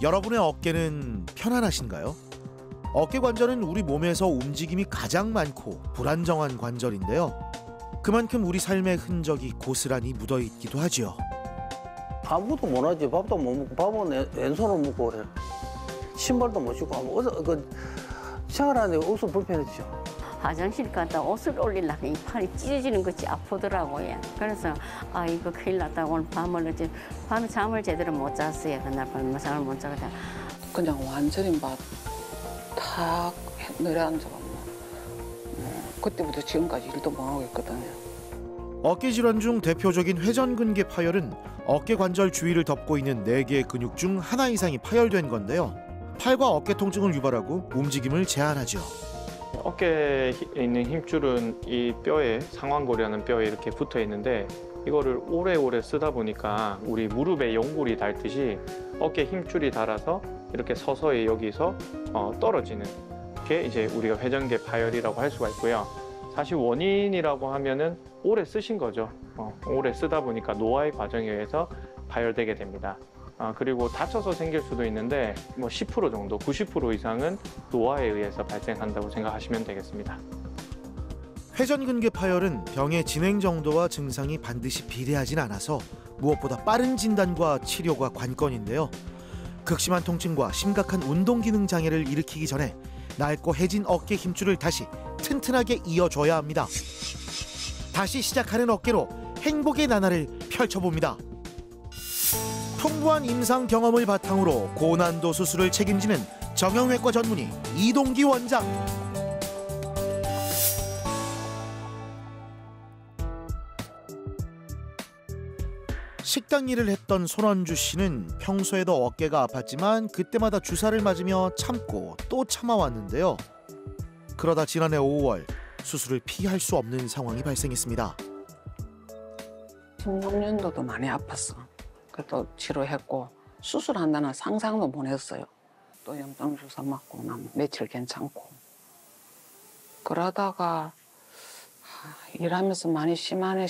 여러분의 어깨는 편안하신가요? 어깨 관절은 우리 몸에서 움직임이 가장 많고 불안정한 관절인데요. 그만큼 우리 삶의 흔적이 고스란히 묻어있기도 하지요. 아무것도 못하지. 밥도 못 먹고 밥은 왼손으로 먹고 그래. 신발도 못 신고 하면 생활하는데 어서 불편했죠. 화장실 갔다 옷을 올리려고 이 팔이 찢어지는 것이 아프더라고요. 그래서 이거 큰일 났다. 오늘 밤에 잠을 제대로 못 잤어요. 그날 밤에 잠을 못 자고 그냥 완전히 탁 내려앉아가 그때부터 지금까지 일도 못 하고 있거든요. 어깨 질환 중 대표적인 회전근개 파열은 어깨 관절 주위를 덮고 있는 4개의 근육 중 하나 이상이 파열된 건데요. 팔과 어깨 통증을 유발하고 움직임을 제한하죠. 어깨에 있는 힘줄은 이 뼈에 상완골이라는 뼈에 이렇게 붙어 있는데 이거를 오래오래 쓰다 보니까 우리 무릎에 연골이 닳듯이 어깨 힘줄이 닳아서 이렇게 서서히 여기서 떨어지는 게 이제 우리가 회전근개 파열이라고 할 수가 있고요. 사실 원인이라고 하면은 오래 쓰신 거죠. 오래 쓰다 보니까 노화의 과정에 의해서 파열되게 됩니다. 그리고 다쳐서 생길 수도 있는데 10% 정도, 90% 이상은 노화에 의해서 발생한다고 생각하시면 되겠습니다. 회전근개 파열은 병의 진행 정도와 증상이 반드시 비례하진 않아서 무엇보다 빠른 진단과 치료가 관건인데요. 극심한 통증과 심각한 운동기능 장애를 일으키기 전에 낡고 해진 어깨 힘줄을 다시 튼튼하게 이어줘야 합니다. 다시 시작하는 어깨로 행복의 나날을 펼쳐봅니다. 풍부한 임상 경험을 바탕으로 고난도 수술을 책임지는 정형외과 전문의 이동기 원장. 식당 일을 했던 손원주 씨는 평소에도 어깨가 아팠지만 그때마다 주사를 맞으며 참고 또 참아왔는데요. 그러다 지난해 5월 수술을 피할 수 없는 상황이 발생했습니다. 16년도도 많이 아팠어. 또 치료했고 수술한다는 상상도 못 했어요. 또 염증 주사 맞고 나면 며칠 괜찮고 그러다가 일하면서 많이 심하네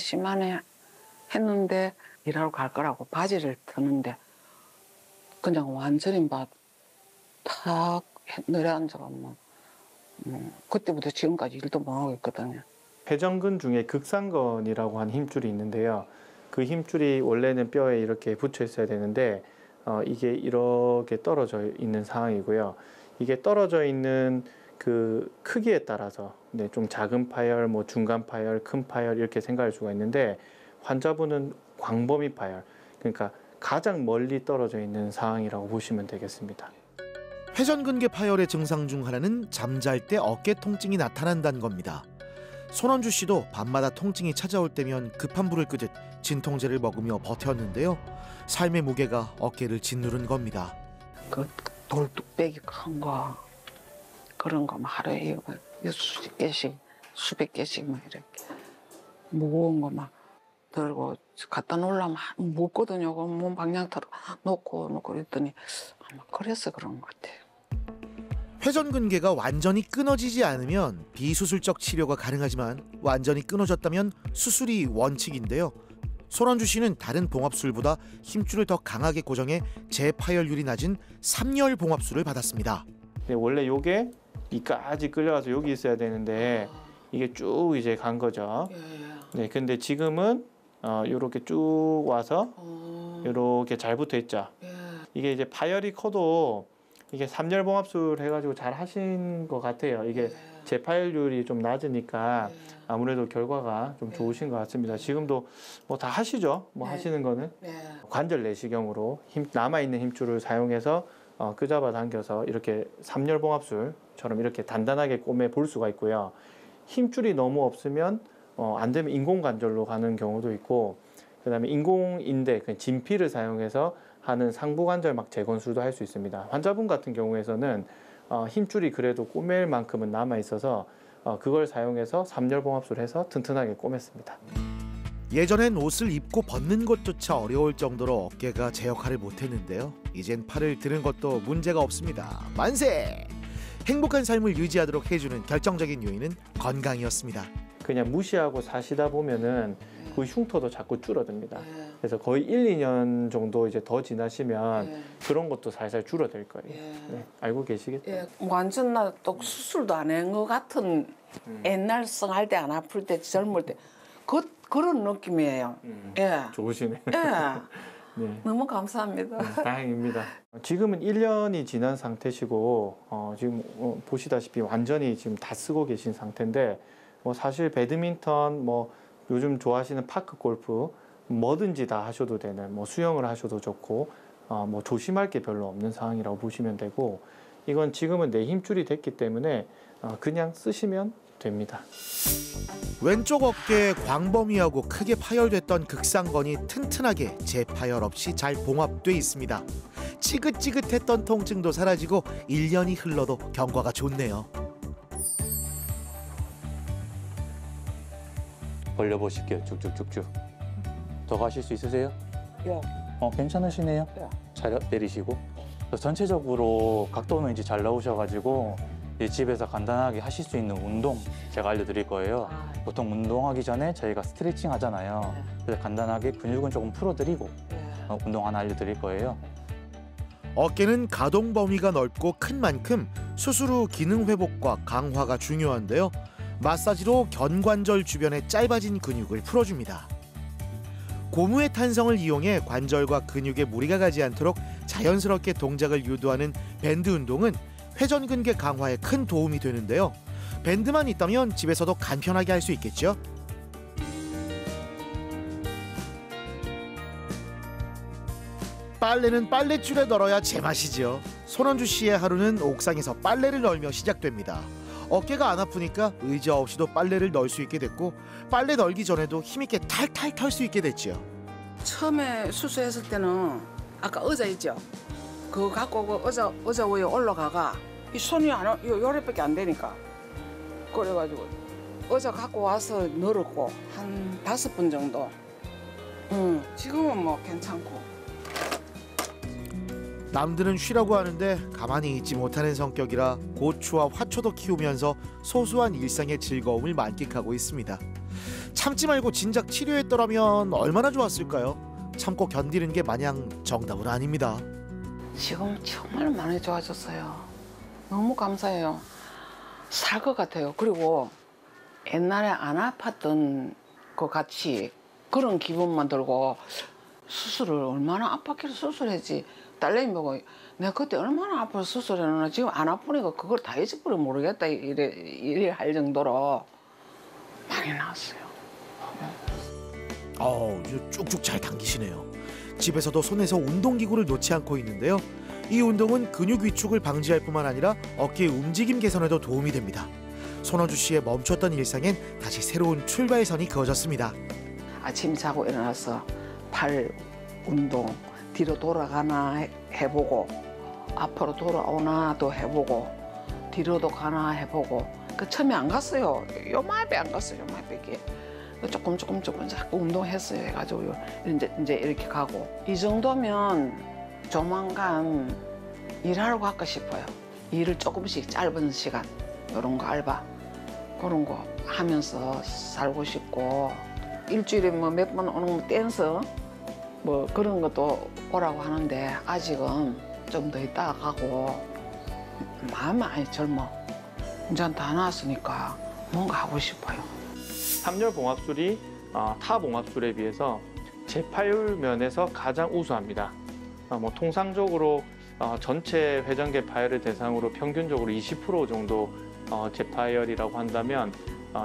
했는데 일하러 갈 거라고 바지를 드는데 그냥 완전히 탁 내려앉아가 그때부터 지금까지 일도 못 하고 있거든요. 회전근 중에 극상근이라고 하는 힘줄이 있는데요. 그 힘줄이 원래는 뼈에 이렇게 붙여 있어야 되는데 이게 이렇게 떨어져 있는 상황이고요. 이게 떨어져 있는 그 크기에 따라서 좀 작은 파열, 중간 파열, 큰 파열 이렇게 생각할 수가 있는데 환자분은 광범위 파열, 그러니까 가장 멀리 떨어져 있는 상황이라고 보시면 되겠습니다. 회전근개 파열의 증상 중 하나는 잠잘 때 어깨 통증이 나타난다는 겁니다. 손원주 씨도 밤마다 통증이 찾아올 때면 급한 불을 끄듯 진통제를 먹으며 버텼는데요. 삶의 무게가 어깨를 짓누른 겁니다. 그 돌뚝배기 큰 거 그런 거 하루에 수백 개씩 이렇게 무거운 거 들고 갖다 놓으려면 무겁거든요. 몸 방향타로 놓고 그랬더니 아마 그래서 그런 것 같아요. 회전근개가 완전히 끊어지지 않으면 비수술적 치료가 가능하지만 완전히 끊어졌다면 수술이 원칙인데요. 손원주 씨는 다른 봉합술보다 힘줄을 더 강하게 고정해 재파열률이 낮은 3열 봉합술을 받았습니다. 원래 이게 이까지 끌려가서 여기 있어야 되는데 이게 쭉 이제 간 거죠. 네, 근데 지금은 이렇게 쭉 와서 이렇게 잘 붙어 있죠. 이게 이제 파열이 커도 이게 3열 봉합술 해가지고 잘 하신 것 같아요. 이게 재파열률이 좀 낮으니까 아무래도 결과가 좀 좋으신 것 같습니다. 지금도 다 하시죠. 하시는 거는 관절 내시경으로 남아있는 힘줄을 사용해서 끄잡아 당겨서 이렇게 3열 봉합술처럼 이렇게 단단하게 꼬매 볼 수가 있고요. 힘줄이 너무 없으면 안 되면 인공관절로 가는 경우도 있고, 그다음에 인공인대, 진피를 사용해서 하는 상부관절막 재건술도 할 수 있습니다. 환자분 같은 경우에서는 힘줄이 그래도 꼬맬 만큼은 남아 있어서 그걸 사용해서 3열 봉합술을 해서 튼튼하게 꼬맸습니다. 예전엔 옷을 입고 벗는 것조차 어려울 정도로 어깨가 제 역할을 못했는데요. 이젠 팔을 드는 것도 문제가 없습니다. 만세! 행복한 삶을 유지하도록 해주는 결정적인 요인은 건강이었습니다. 그냥 무시하고 사시다 보면은 그 흉터도 자꾸 줄어듭니다. 예. 그래서 거의 1, 2년 정도 이제 더 지나시면 예. 그런 것도 살살 줄어들 거예요. 예. 네, 알고 계시겠죠? 예, 완전 나 또 수술도 안 한 것 같은 옛날 성할 때 안 아플 때 젊을 때 그런 느낌이에요. 예. 좋으시네. 예. 네. 너무 감사합니다. 다행입니다. 지금은 1년이 지난 상태시고 지금 보시다시피 완전히 지금 다 쓰고 계신 상태인데 뭐 사실 배드민턴 뭐 요즘 좋아하시는 파크 골프 뭐든지 다 하셔도 되는 뭐 수영을 하셔도 좋고 뭐 조심할 게 별로 없는 상황이라고 보시면 되고 이건 지금은 내 힘줄이 됐기 때문에 그냥 쓰시면 됩니다. 왼쪽 어깨에 광범위하고 크게 파열됐던 극상건이 튼튼하게 재파열 없이 잘 봉합돼 있습니다. 지긋지긋했던 통증도 사라지고 1년이 흘러도 경과가 좋네요. 벌려보실게요. 쭉쭉쭉쭉. 더 가실 수 있으세요? 예. 괜찮으시네요. 예. 잘 내리시고. 전체적으로 각도는 이제 잘 나오셔가지고 이 집에서 간단하게 하실 수 있는 운동 제가 알려드릴 거예요. 보통 운동하기 전에 저희가 스트레칭 하잖아요. 그래서 간단하게 근육은 조금 풀어드리고 운동 하나 알려드릴 거예요. 어깨는 가동 범위가 넓고 큰 만큼 수술 후 기능 회복과 강화가 중요한데요. 마사지로 견관절 주변의 짧아진 근육을 풀어줍니다. 고무의 탄성을 이용해 관절과 근육에 무리가 가지 않도록 자연스럽게 동작을 유도하는 밴드 운동은 회전근개 강화에 큰 도움이 되는데요. 밴드만 있다면 집에서도 간편하게 할 수 있겠죠. 빨래는 빨랫줄에 널어야 제맛이죠. 손원주 씨의 하루는 옥상에서 빨래를 널며 시작됩니다. 어깨가 안 아프니까 의자 없이도 빨래를 널 수 있게 됐고 빨래 널기 전에도 힘있게 탈탈 털 수 있게 됐죠. 처음에 수술했을 때는 아까 의자 있죠? 그거 갖고 그 의자 위에 올라가가 이 손이 요래밖에 안 되니까 그래가지고 의자 갖고 와서 널었고 한 5번 정도. 지금은 뭐 괜찮고. 남들은 쉬라고 하는데 가만히 있지 못하는 성격이라 고추와 화초도 키우면서 소소한 일상의 즐거움을 만끽하고 있습니다. 참지 말고 진작 치료했더라면 얼마나 좋았을까요? 참고 견디는 게 마냥 정답은 아닙니다. 지금 정말 많이 좋아졌어요. 너무 감사해요. 살 것 같아요. 그리고 옛날에 안 아팠던 것 같이 그런 기분만 들고 수술을 얼마나 아팠길래 수술했지. 딸내미 보고 내가 그때 얼마나 아파서 수술했나 지금 안 아프니까 그걸 다 잊어버려 모르겠다 이래 할 정도로 많이 나았어요. 쭉쭉 잘 당기시네요. 집에서도 손에서 운동기구를 놓지 않고 있는데요. 이 운동은 근육 위축을 방지할 뿐만 아니라 어깨의 움직임 개선에도 도움이 됩니다. 손원주 씨의 멈췄던 일상엔 다시 새로운 출발선이 그어졌습니다. 아침 자고 일어나서 팔 운동 뒤로 돌아가나 해보고 앞으로 돌아오나도 해보고 뒤로도 가나 해보고 그 처음에 안 갔어요. 요만하게 안 갔어요. 요만하게 조금 자꾸 운동했어요. 해가지고 이제 이렇게 가고 이 정도면 조만간 일하러 갈까 싶어요. 일을 조금씩 짧은 시간 이런 거 알바 그런 거 하면서 살고 싶고 일주일에 뭐 몇 번 오는 거 댄서 뭐 그런 것도 오라고 하는데 아직은 좀 더 있다가 가고 마음이 많이 젊어. 이제 다 나왔으니까 뭔가 하고 싶어요. 3열 봉합술이 타 봉합술에 비해서 재파열 면에서 가장 우수합니다. 뭐 통상적으로 전체 회전계 파열을 대상으로 평균적으로 20% 정도 재파열이라고 한다면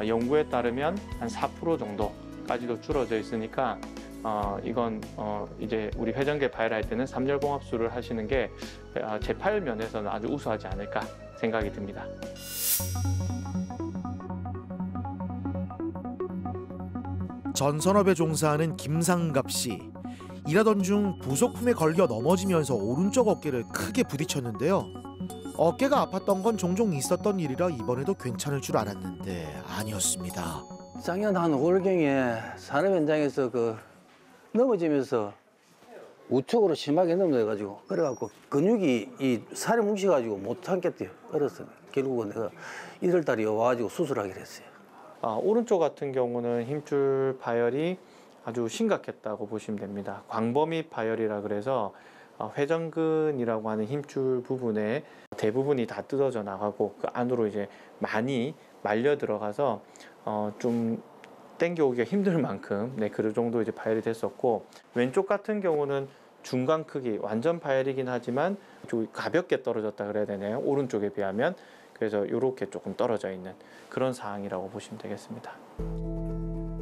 연구에 따르면 한 4% 정도까지도 줄어져 있으니까 이건 이제 우리 회전계 파열할 때는 3열 봉합술을 하시는 게 재파열 면에서는 아주 우수하지 않을까 생각이 듭니다. 전선업에 종사하는 김상갑 씨. 일하던 중 부속품에 걸려 넘어지면서 오른쪽 어깨를 크게 부딪혔는데요. 어깨가 아팠던 건 종종 있었던 일이라 이번에도 괜찮을 줄 알았는데 아니었습니다. 작년 한 5월경에 산업 현장에서 넘어지면서 우측으로 심하게 넘어져가지고 그래갖고 근육이 이 살이 뭉쳐가지고 못 참겠대요. 그래서 결국은 내가 1월달에 와가지고 수술하기로 했어요. 오른쪽 같은 경우는 힘줄 파열이 아주 심각했다고 보시면 됩니다. 광범위 파열이라 그래서 회전근이라고 하는 힘줄 부분에 대부분이 다 뜯어져 나가고 그 안으로 이제 많이 말려 들어가서 좀 당겨오기가 힘들 만큼 그 정도 이제 파열이 됐었고, 왼쪽 같은 경우는 중간 크기 완전 파열이긴 하지만 좀 가볍게 떨어졌다 그래야 되나요? 오른쪽에 비하면. 그래서 이렇게 조금 떨어져 있는 그런 상황이라고 보시면 되겠습니다.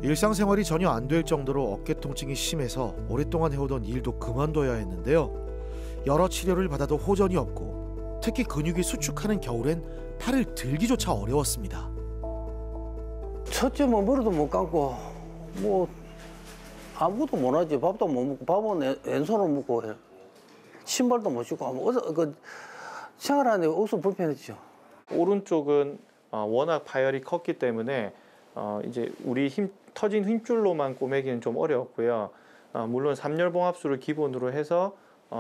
일상생활이 전혀 안 될 정도로 어깨 통증이 심해서 오랫동안 해오던 일도 그만둬야 했는데요. 여러 치료를 받아도 호전이 없고 특히 근육이 수축하는 겨울엔 팔을 들기조차 어려웠습니다. 첫째 뭐 머리도 못 감고 뭐 아무것도 못 하지. 밥도 못 먹고 밥은 왼손으로 먹고 해. 신발도 못 신고 그 생활하는데 억수 불편했죠. 오른쪽은 워낙 파열이 컸기 때문에 이제 우리 터진 힘줄로만 꼬매기는 좀 어려웠고요. 물론 3열 봉합술을 기본으로 해서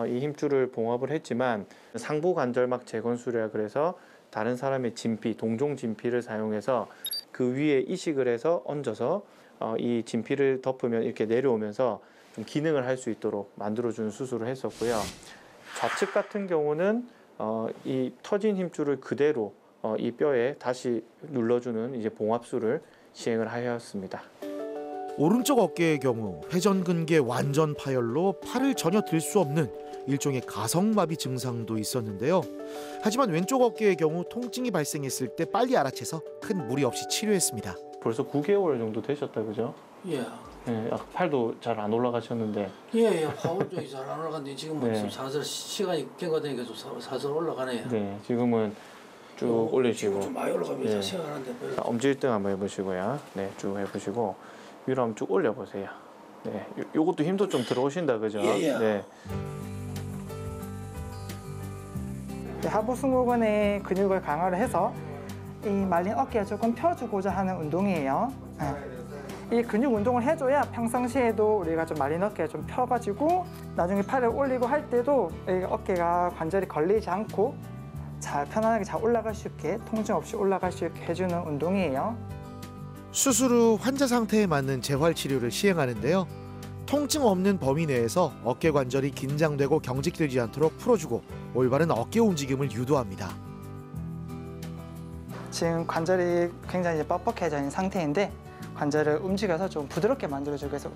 이 힘줄을 봉합을 했지만 상부 관절막 재건술이라 그래서 다른 사람의 진피, 동종 진피를 사용해서 그 위에 이식을 해서 얹어서 이 진피를 덮으면 이렇게 내려오면서 좀 기능을 할 수 있도록 만들어주는 수술을 했었고요. 좌측 같은 경우는 이 터진 힘줄을 그대로 이 뼈에 다시 눌러주는 이제 봉합술을 시행을 하였습니다. 오른쪽 어깨의 경우 회전근개 완전 파열로 팔을 전혀 들 수 없는 일종의 가성마비 증상도 있었는데요. 하지만 왼쪽 어깨의 경우 통증이 발생했을 때 빨리 알아채서 큰 무리 없이 치료했습니다. 벌써 9개월 정도 되셨다 그죠? 예. 네, 팔도 잘 안 올라가셨는데. 예. 파울 쪽이 잘 안 올라가는데 지금은 네. 좀 사슬 시간이 경과되니까 좀 사슬 올라가네요. 네, 지금은 쭉 올리시고. 좀 많이 올라갑니다. 네. 생활하는데. 엄지일등 한번 해보시고요. 네, 쭉 해보시고 위로 한번 쭉 올려보세요. 네, 요것도 힘도 좀 들어오신다 그죠? 예. 네. 하부 승모근의 근육을 강화를 해서 이 말린 어깨를 조금 펴주고자 하는 운동이에요. 이 근육 운동을 해줘야 평상시에도 우리가 좀 말린 어깨를 좀 펴가지고 나중에 팔을 올리고 할 때도 이 어깨가 관절이 걸리지 않고 잘 편안하게 잘 올라갈 수 있게 통증 없이 올라갈 수 있게 해주는 운동이에요. 수술 후 환자 상태에 맞는 재활 치료를 시행하는데요. 통증 없는 범위 내에서 어깨 관절이 긴장되고 경직되지 않도록 풀어주고 올바른 어깨 움직임을 유도합니다. 지금 관절이 굉장히 이제 뻑뻑해져 있는 상태인데 관절을 움직여서 좀 부드럽게 만들어주기 위해서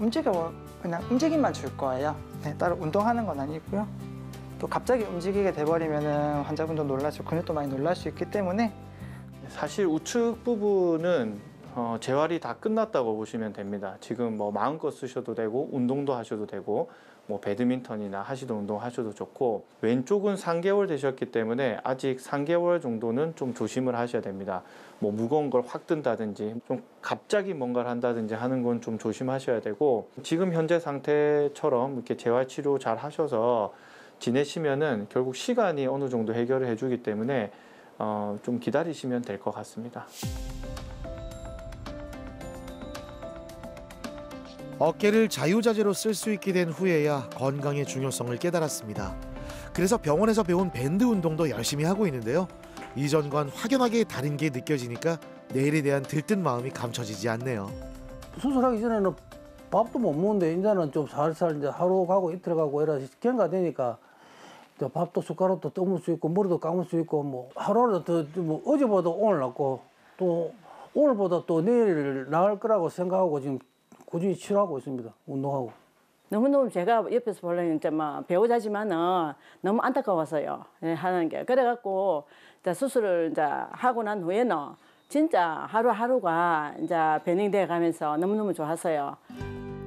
그냥 움직임만 줄 거예요. 네, 따로 운동하는 건 아니고요. 또 갑자기 움직이게 돼버리면 환자분도 놀라시고 근육도 많이 놀랄 수 있기 때문에 사실 우측 부분은 재활이 다 끝났다고 보시면 됩니다. 지금 뭐 마음껏 쓰셔도 되고 운동도 하셔도 되고 뭐 배드민턴이나 하시던 운동 하셔도 좋고, 왼쪽은 3개월 되셨기 때문에 아직 3개월 정도는 좀 조심을 하셔야 됩니다. 뭐 무거운 걸 확 든다든지 좀 갑자기 뭔가를 한다든지 하는 건 좀 조심하셔야 되고, 지금 현재 상태처럼 이렇게 재활 치료 잘 하셔서 지내시면은 결국 시간이 어느 정도 해결을 해주기 때문에 좀 기다리시면 될 것 같습니다. 어깨를 자유자재로 쓸 수 있게 된 후에야 건강의 중요성을 깨달았습니다. 그래서 병원에서 배운 밴드 운동도 열심히 하고 있는데요. 이전과는 확연하게 다른 게 느껴지니까 내일에 대한 들뜬 마음이 감춰지지 않네요. 수술하기 전에는 밥도 못 먹는데 이제는 좀 살살 이제 하루 가고 이틀 가고 이래 경과되니까 밥도 숟가락도 떠물 수 있고 머리도 감을 수 있고 뭐 하루라도 더 뭐 어제보다 오늘 낫고 또 오늘보다 또 내일 나을 거라고 생각하고 지금 꾸준히 치료하고 있습니다. 운동하고. 너무너무 제가 옆에서 보려니 이제 막 배우자지만은 너무 안타까웠어요. 하는 게. 그래갖고 이제 수술을 이제 하고 난 후에는 진짜 하루하루가 이제 변형돼 가면서 너무너무 좋았어요.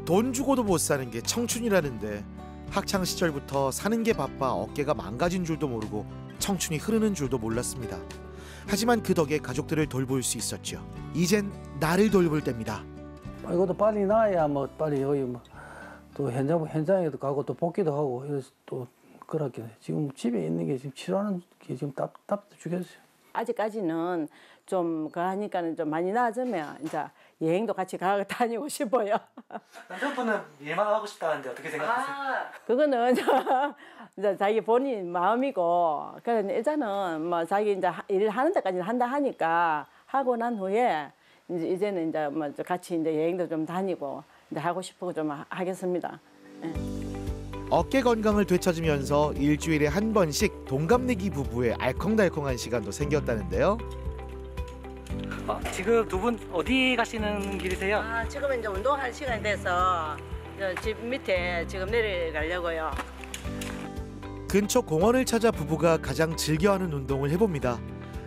돈 주고도 못 사는 게 청춘이라는데 학창 시절부터 사는 게 바빠 어깨가 망가진 줄도 모르고 청춘이 흐르는 줄도 몰랐습니다. 하지만 그 덕에 가족들을 돌볼 수 있었죠. 이젠 나를 돌볼 때입니다. 이것도 빨리 나야 뭐 빨리 여기 뭐 또 현장에도 가고 또 복귀도 하고 이래서 또 그렇게 지금 집에 있는 게 지금 치료하는 게 지금 답답 죽겠어요. 아직까지는 좀 하니까는 좀 많이 나아지면 이제 여행도 같이 다니고 싶어요. 남편분은 일만 하고 싶다는데 어떻게 생각하세요? 그거는 이제 자기 본인 마음이고, 그래 일단은 뭐 자기 이제 일 하는 데까지는 한다 하니까 하고 난 후에 이제는 이제 뭐 같이 이제 여행도 좀 다니고 이제 하고 싶고 좀 하겠습니다. 예. 어깨 건강을 되찾으면서 일주일에 한 번씩 동갑내기 부부의 알콩달콩한 시간도 생겼다는데요. 지금 두 분 어디 가시는 길이세요? 아, 지금 이제 운동할 시간이 돼서 집 밑에 지금 내려가려고요. 근처 공원을 찾아 부부가 가장 즐겨하는 운동을 해봅니다.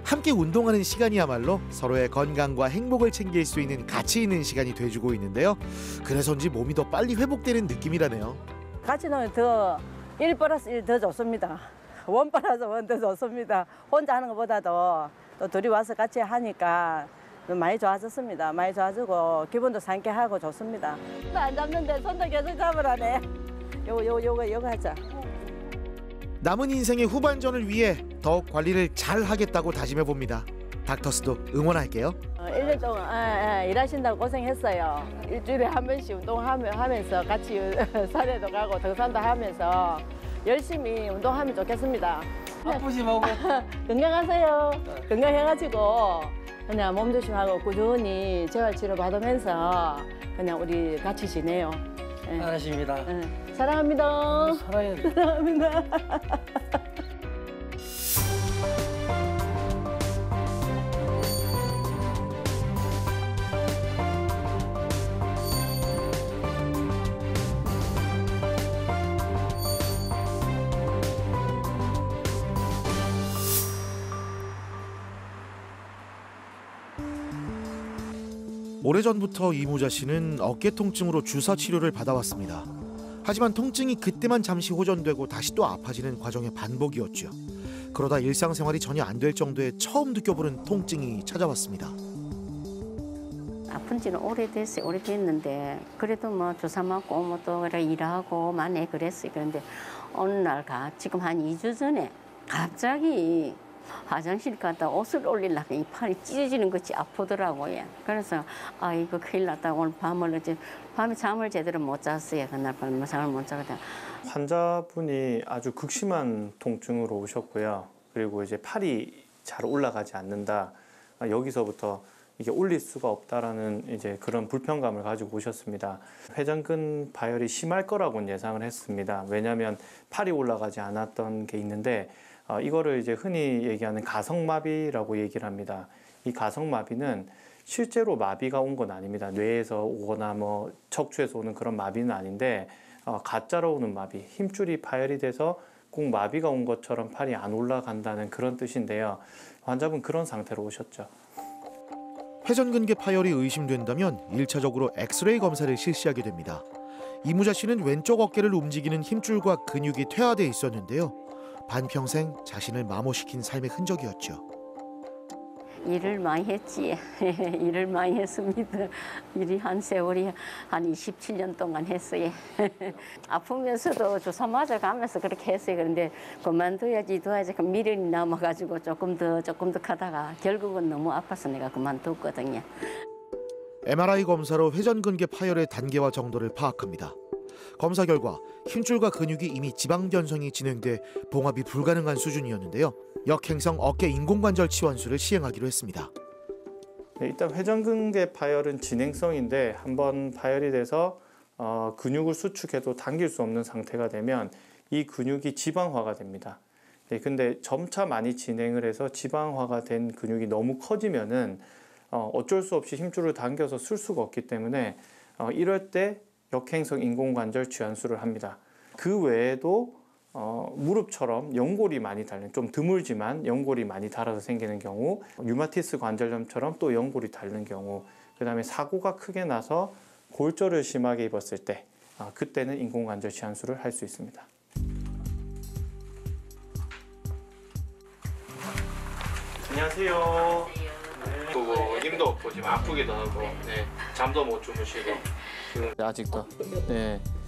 함께 운동하는 시간이야말로 서로의 건강과 행복을 챙길 수 있는 가치 있는 시간이 돼주고 있는데요. 그래서인지 몸이 더 빨리 회복되는 느낌이라네요. 같이 놀면 더 1+1 더 좋습니다. 1+1 더 좋습니다. 혼자 하는 것보다도 또 둘이 와서 같이 하니까 많이 좋아졌습니다. 많이 좋아지고 기분도 상쾌하고 좋습니다. 손도 안 잡는데 손도 계속 잡으라네. 요거 하자. 남은 인생의 후반전을 위해 더욱 관리를 잘 하겠다고 다짐해 봅니다. 닥터스도 응원할게요. 1년 동안 일하신다고 고생했어요. 일주일에 한 번씩 운동하면서 같이 산에도 가고 등산도 하면서 열심히 운동하면 좋겠습니다. 아프지 말고. 건강하세요. 건강해가지고 그냥 몸 조심하고 꾸준히 재활치료 받으면서 그냥 우리 같이 지내요. 예. 안녕하십니다. 사랑합니다. 사랑해. 사랑합니다. 오래전부터 이무자 씨는 어깨 통증으로 주사 치료를 받아왔습니다. 하지만 통증이 그때만 잠시 호전되고 다시 또 아파지는 과정의 반복이었죠. 그러다 일상생활이 전혀 안 될 정도의 처음 느껴보는 통증이 찾아왔습니다. 아픈 지는 오래됐는데 그래도 뭐 주사 맞고 뭐 또 일하고 만에 그랬어요. 그런데 어느 날 지금 한 2주 전에 갑자기 화장실 갔다 옷을 올리려고 이 팔이 찢어지는 것이 아프더라고요. 그래서 이거 큰일 났다. 오늘 밤에 잠을 제대로 못 잤어요. 그날 밤에 잠을 못 자거든. 환자분이 아주 극심한 통증으로 오셨고요. 그리고 이제 팔이 잘 올라가지 않는다. 여기서부터 이게 올릴 수가 없다라는 이제 그런 불편감을 가지고 오셨습니다. 회전근 파열이 심할 거라고는 예상을 했습니다. 왜냐하면 팔이 올라가지 않았던 게 있는데 이거를 이제 흔히 얘기하는 가성마비라고 얘기를 합니다. 이 가성마비는 실제로 마비가 온 건 아닙니다. 뇌에서 오거나 뭐 척추에서 오는 그런 마비는 아닌데 가짜로 오는 마비, 힘줄이 파열이 돼서 꼭 마비가 온 것처럼 팔이 안 올라간다는 그런 뜻인데요. 환자분 그런 상태로 오셨죠. 회전근개 파열이 의심된다면 1차적으로 엑스레이 검사를 실시하게 됩니다. 이무자 씨는 왼쪽 어깨를 움직이는 힘줄과 근육이 퇴화돼 있었는데요. 반평생 자신을 마모시킨 삶의 흔적이었죠. 일을 많이 했지. 일을 많이 했습니다. 일이 한 세월이 한 27년 동안 했어요. 아프면서도 주사 맞아가면서 그렇게 했어요. 그런데 그만둬야지 미련이 남아가지고 조금 더 하다가 결국은 너무 아파서 내가 그만뒀거든요. MRI 검사로 회전근개 파열의 단계와 정도를 파악합니다. 검사 결과 힘줄과 근육이 이미 지방 변성이 진행돼 봉합이 불가능한 수준이었는데요. 역행성 어깨 인공관절 치환술을 시행하기로 했습니다. 네, 일단 회전근개 파열은 진행성인데 한번 파열이 돼서 근육을 수축해도 당길 수 없는 상태가 되면 이 근육이 지방화가 됩니다. 네, 근데 점차 많이 진행을 해서 지방화가 된 근육이 너무 커지면은 어쩔 수 없이 힘줄을 당겨서 쓸 수가 없기 때문에 이럴 때 역행성 인공관절 치환술을 합니다. 그 외에도 무릎처럼 연골이 많이 닳는, 좀 드물지만 연골이 많이 닳아서 생기는 경우, 류마티스 관절염처럼 또 연골이 닳는 경우, 그 다음에 사고가 크게 나서 골절을 심하게 입었을 때 그때는 인공관절 치환술을 할 수 있습니다. 안녕하세요. 아프고 힘도 없고 지금 아프기도 하고 잠도 못 주무시고 아직도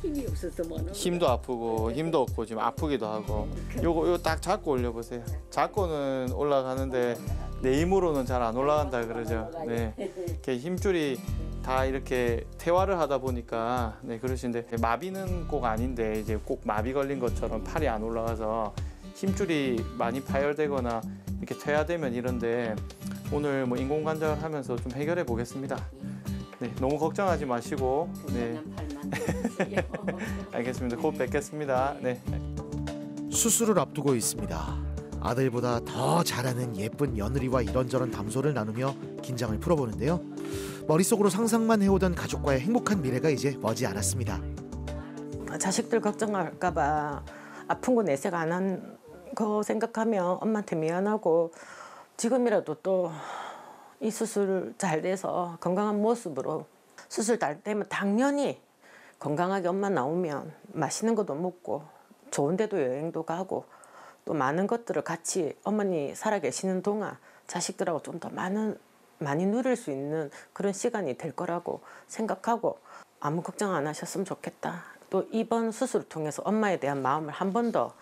힘이 없어서 힘도 아프고 힘도 없고 지금 아프기도 하고 요거 딱 잡고 올려보세요. 잡고는 올라가는데 내 힘으로는 잘 안 올라간다 그러죠. 네, 이렇게 힘줄이 다 이렇게 퇴화를 하다 보니까 그러신데 마비는 꼭 아닌데 이제 꼭 마비 걸린 것처럼 팔이 안 올라가서 힘줄이 많이 파열되거나 이렇게 퇴화되면 이런데 오늘 뭐 인공관절 하면서 좀 해결해 보겠습니다. 네, 너무 걱정하지 마시고. 네. 알겠습니다. 곧 뵙겠습니다. 네. 수술을 앞두고 있습니다. 아들보다 더 잘하는 예쁜 며느리와 이런저런 담소를 나누며 긴장을 풀어보는데요. 머릿속으로 상상만 해오던 가족과의 행복한 미래가 이제 머지 않았습니다. 자식들 걱정할까 봐 아픈 거 내색 안 한 거 생각하면 엄마한테 미안하고 지금이라도 또 이 수술 잘 돼서 건강한 모습으로 수술 잘 되면 당연히 건강하게 엄마 나오면 맛있는 것도 먹고 좋은 데도 여행도 가고 또 많은 것들을 같이 어머니 살아계시는 동안 자식들하고 좀 더 많이 누릴 수 있는 그런 시간이 될 거라고 생각하고 아무 걱정 안 하셨으면 좋겠다. 또 이번 수술을 통해서 엄마에 대한 마음을 한 번 더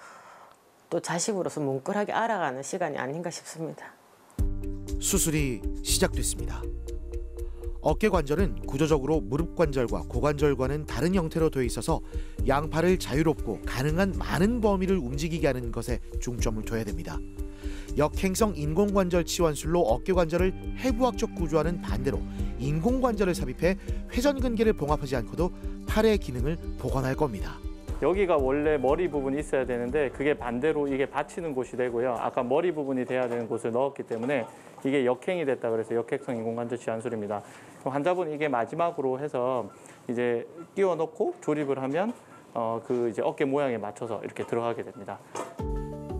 또 자식으로서 뭉클하게 알아가는 시간이 아닌가 싶습니다. 수술이 시작됐습니다. 어깨 관절은 구조적으로 무릎 관절과 고관절과는 다른 형태로 되어 있어서 양팔을 자유롭고 가능한 많은 범위를 움직이게 하는 것에 중점을 둬야 됩니다. 역행성 인공관절 치환술로 어깨 관절을 해부학적 구조와는 반대로 인공관절을 삽입해 회전근개를 봉합하지 않고도 팔의 기능을 복원할 겁니다. 여기가 원래 머리 부분이 있어야 되는데 그게 반대로 이게 받치는 곳이 되고요. 아까 머리 부분이 돼야 되는 곳을 넣었기 때문에 이게 역행이 됐다 그래서 역행성 인공관절 치환술입니다. 환자분 이게 마지막으로 해서 이제 끼워 넣고 조립을 하면 그 이제 어깨 모양에 맞춰서 이렇게 들어가게 됩니다.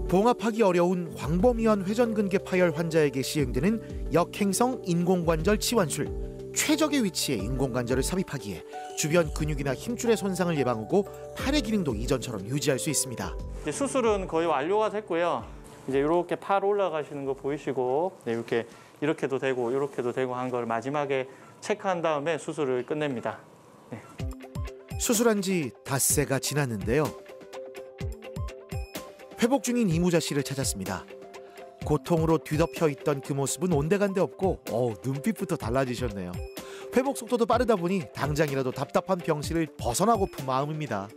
봉합하기 어려운 광범위한 회전근개 파열 환자에게 시행되는 역행성 인공관절 치환술. 최적의 위치에 인공관절을 삽입하기에 주변 근육이나 힘줄의 손상을 예방하고 팔의 기능도 이전처럼 유지할 수 있습니다. 이제 수술은 거의 완료가 됐고요. 이제 이렇게 팔 올라가시는 거 보이시고 네, 이렇게도 되고 이렇게도 되고 한 걸 마지막에 체크한 다음에 수술을 끝냅니다. 네. 수술한 지 닷새가 지났는데요. 회복 중인 이무자 씨를 찾았습니다. 고통으로 뒤덮여 있던 그 모습은 온데간데 없고 눈빛부터 달라지셨네요. 회복 속도도 빠르다 보니 당장이라도 답답한 병실을 벗어나고픈 마음입니다.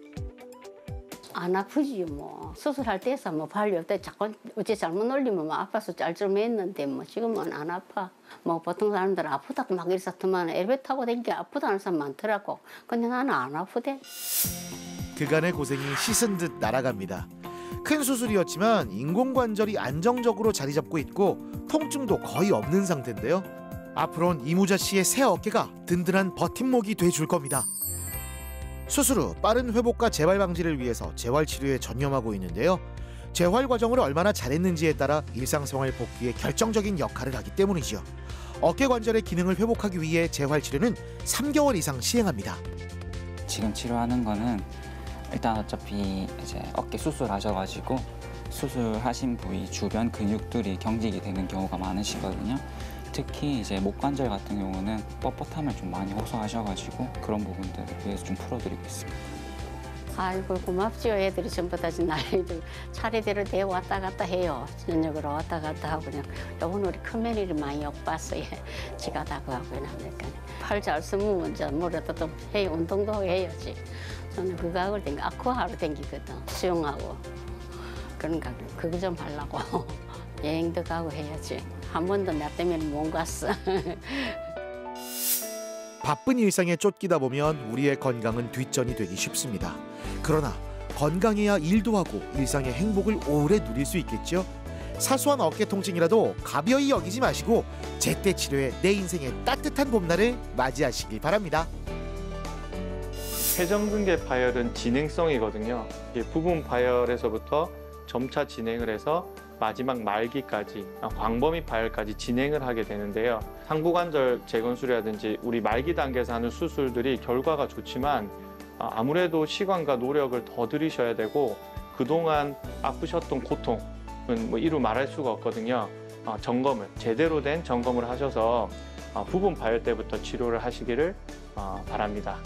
안 아프지 뭐. 수술할 때서 뭐 발이 없다 자꾸 어째 잘못 올리면 뭐 아파서 짤짤했는데 뭐 지금은 안 아파. 뭐 보통 사람들은 아프다고 막 이랬었더만 엘리베이터 타고 다니기 아프다는 사람 많더라고. 근데 나는 안 아프대. 그간의 고생이 씻은 듯 날아갑니다. 큰 수술이었지만 인공관절이 안정적으로 자리 잡고 있고 통증도 거의 없는 상태인데요. 앞으로는 이무자 씨의 새 어깨가 든든한 버팀목이 돼줄 겁니다. 수술 후 빠른 회복과 재발 방지를 위해서 재활치료에 전념하고 있는데요. 재활 과정을 얼마나 잘했는지에 따라 일상생활 복귀에 결정적인 역할을 하기 때문이죠. 어깨 관절의 기능을 회복하기 위해 재활치료는 3개월 이상 시행합니다. 지금 치료하는 거는 일단 어차피 이제 어깨 수술하셔가지고 수술하신 부위 주변 근육들이 경직이 되는 경우가 많으시거든요. 특히 이제 목 관절 같은 경우는 뻣뻣함을 좀 많이 호소하셔가지고 그런 부분들을 위해서 좀 풀어드리고 있습니다. 아이고 고맙지요. 애들이 전부 다 나이들 차례대로 내 왔다 갔다 해요. 저녁으로 왔다 갔다 하고 그냥 요번 우리 큰 며느리 많이 욕봤어요. 지가 다 그하고 나니까 팔 잘 쓰면 이제 뭐라도 좀 해요. 운동도 해야지. 저는 그거 하고 아쿠아하러 댕기거든. 수영하고 그러니까 그거 좀 하려고 여행도 가고 해야지. 한 번도 나 때문에 못 갔어. 바쁜 일상에 쫓기다 보면 우리의 건강은 뒷전이 되기 쉽습니다. 그러나 건강해야 일도 하고 일상의 행복을 오래 누릴 수 있겠죠. 사소한 어깨 통증이라도 가벼이 여기지 마시고 제때 치료해 내 인생의 따뜻한 봄날을 맞이하시길 바랍니다. 회전근개 파열은 진행성이거든요. 부분 파열에서부터 점차 진행을 해서 마지막 말기까지 광범위 파열까지 진행을 하게 되는데요. 상부관절 재건술이라든지 우리 말기 단계에서 하는 수술들이 결과가 좋지만 아무래도 시간과 노력을 더 들이셔야 되고 그동안 아프셨던 고통은 뭐 이루 말할 수가 없거든요. 점검을 제대로 된 점검을 하셔서 부분 파열 때부터 치료를 하시기를 바랍니다.